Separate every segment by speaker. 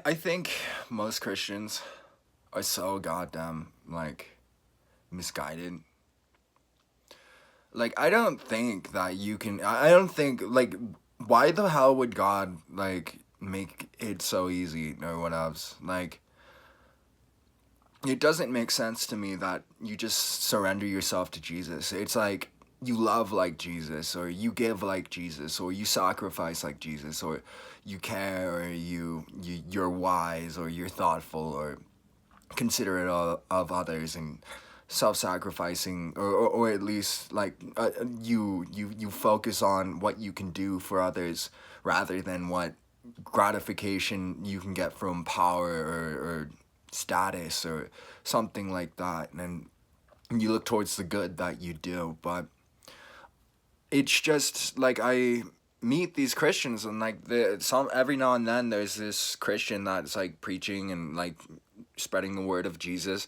Speaker 1: I think most Christians are so goddamn misguided. I don't think that you can. I don't think why the hell would God make it so easy or what else? It doesn't make sense to me that you just surrender yourself to Jesus. It's like you love like Jesus, or you give like Jesus, or you sacrifice like Jesus, or you care, or you're wise, or you're thoughtful, or considerate of others, and self-sacrificing, or at least you focus on what you can do for others rather than what gratification you can get from power or status or something like that, and you look towards the good that you do. But it's just I meet these Christians, and some every now and then there's this Christian that's preaching and spreading the word of Jesus,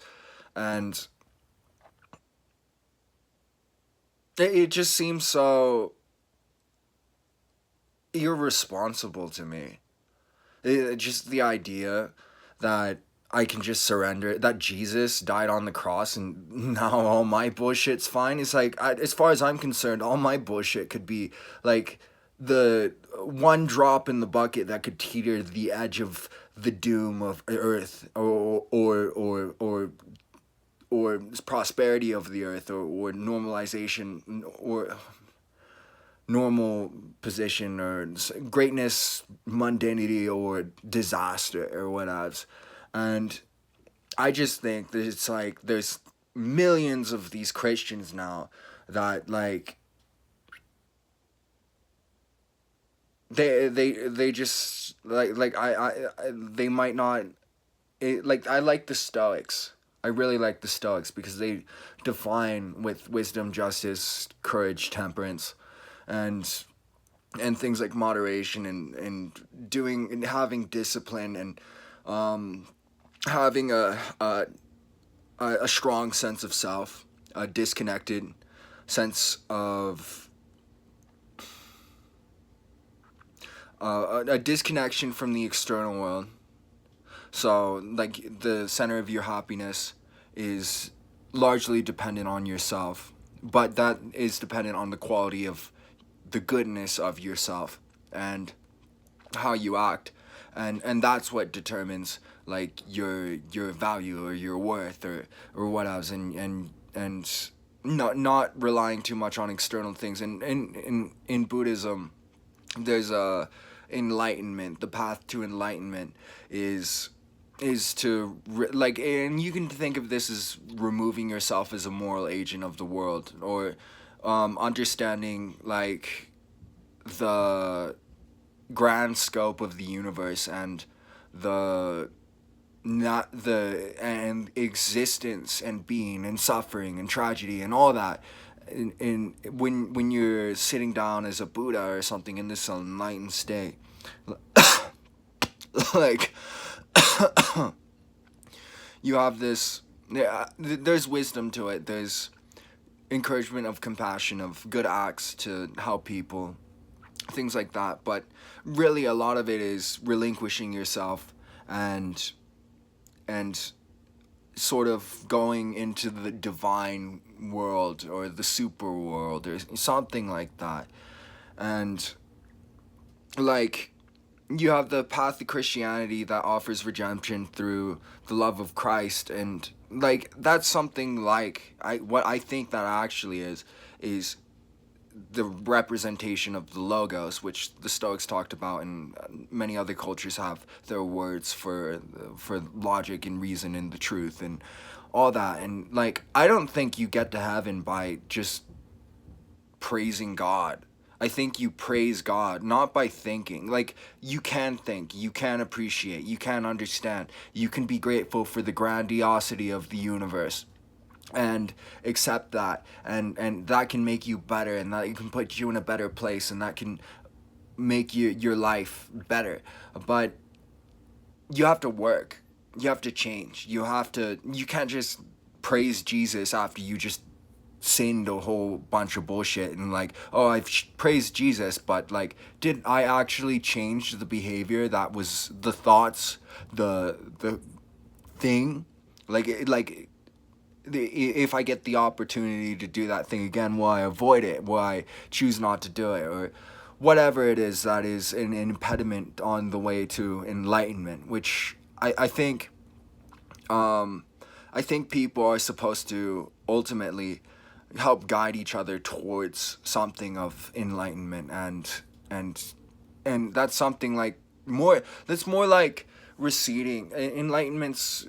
Speaker 1: and it just seems so irresponsible to me. Just the idea that I can just surrender, that Jesus died on the cross and now all my bullshit's fine. It's as far as I'm concerned, all my bullshit could be the one drop in the bucket that could teeter the edge of the doom of earth, or prosperity of the earth, or normalization, or normal position, or greatness, mundanity, or disaster, or whatever. And I just think that it's there's millions of these Christians now that they just they might not I like the Stoics. I really like the Stoics because they define with wisdom, justice, courage, temperance, and things like moderation, and doing and having discipline, and having a strong sense of self, a disconnected sense of a disconnection from the external world. So the center of your happiness is largely dependent on yourself, but that is dependent on the quality of the goodness of yourself and how you act, and that's what determines your value or your worth, or what else, and not relying too much on external things. And in Buddhism, there's a enlightenment. The path to enlightenment is to and you can think of this as removing yourself as a moral agent of the world, or understanding the grand scope of the universe, and the not the and existence, and being, and suffering, and tragedy, and all that. When you're sitting down as a Buddha or something in this enlightened state, like you have this, yeah, there's wisdom to it. There's encouragement of compassion, of good acts to help people, things like that. But really, a lot of it is relinquishing yourself, and sort of going into the divine world, or the super world, or something like that. And you have the path of Christianity that offers redemption through the love of Christ, and that's something what I think that actually is the representation of the logos, which the Stoics talked about, and many other cultures have their words for logic and reason and the truth and all that. And I don't think you get to heaven by just praising God. I think you praise God not by thinking. You can think, you can appreciate, you can understand, you can be grateful for the grandiosity of the universe, and accept that, and that can make you better, and that can put you in a better place, and that can make your life better. But you have to work, you have to change, you can't just praise Jesus after you just sinned a whole bunch of bullshit and like, oh, I've praised Jesus, but like, did I actually change the behavior that was the thoughts, the thing? Like if I get the opportunity to do that thing again, will I avoid it? Will I choose not to do it? Or whatever it is that is an impediment on the way to enlightenment, which I think I think people are supposed to ultimately help guide each other towards something of enlightenment, and and that's something like more that's more like receding. Enlightenment's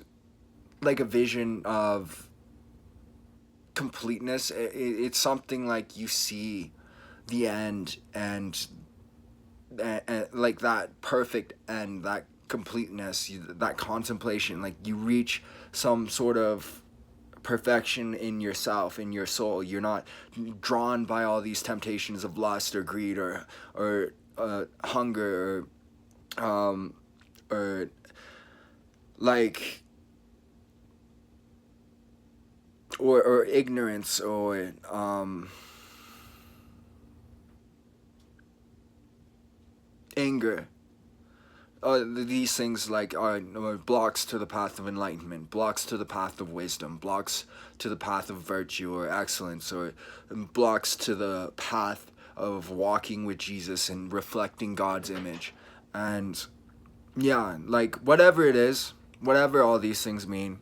Speaker 1: like a vision of completeness. It's something like you see the end, and like that perfect end, that completeness, that contemplation, like you reach some sort of perfection in yourself, in your soul. You're not drawn by all these temptations of lust or greed or hunger or like or ignorance or anger. These things like are blocks to the path of enlightenment, blocks to the path of wisdom, blocks to the path of virtue or excellence, or blocks to the path of walking with Jesus and reflecting God's image. And yeah, like whatever it is, whatever all these things mean,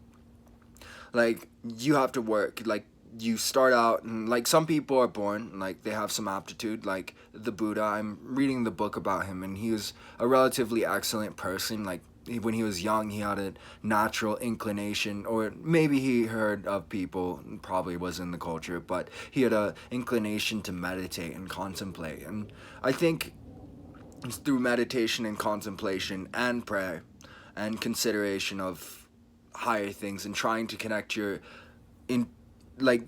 Speaker 1: like you have to work. Like you start out, and like some people are born like they have some aptitude, like the Buddha. I'm reading the book about him, and he was a relatively excellent person. Like when he was young, he had a natural inclination, or maybe he heard of people, probably was in the culture, but he had a inclination to meditate and contemplate. And I think it's through meditation and contemplation and prayer and consideration of higher things and trying to connect your in like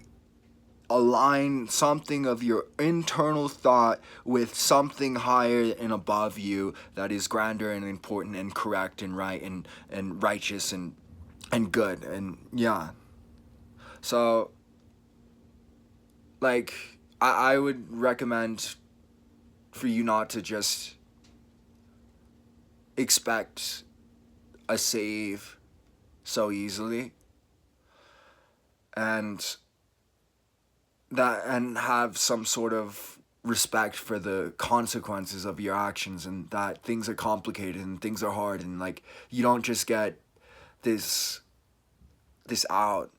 Speaker 1: align something of your internal thought with something higher and above you that is grander and important and correct and right and righteous and good. And yeah, so like I would recommend for you not to just expect a save so easily, and and have some sort of respect for the consequences of your actions, and that things are complicated and things are hard, and like you don't just get this out.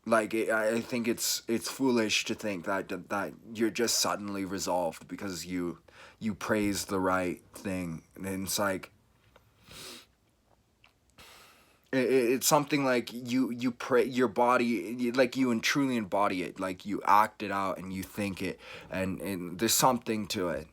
Speaker 1: Like I think it's foolish to think that you're just suddenly resolved because you praise the right thing. And it's like it's something like you pray your body, like you and truly embody it, like you act it out and you think it, and there's something to it.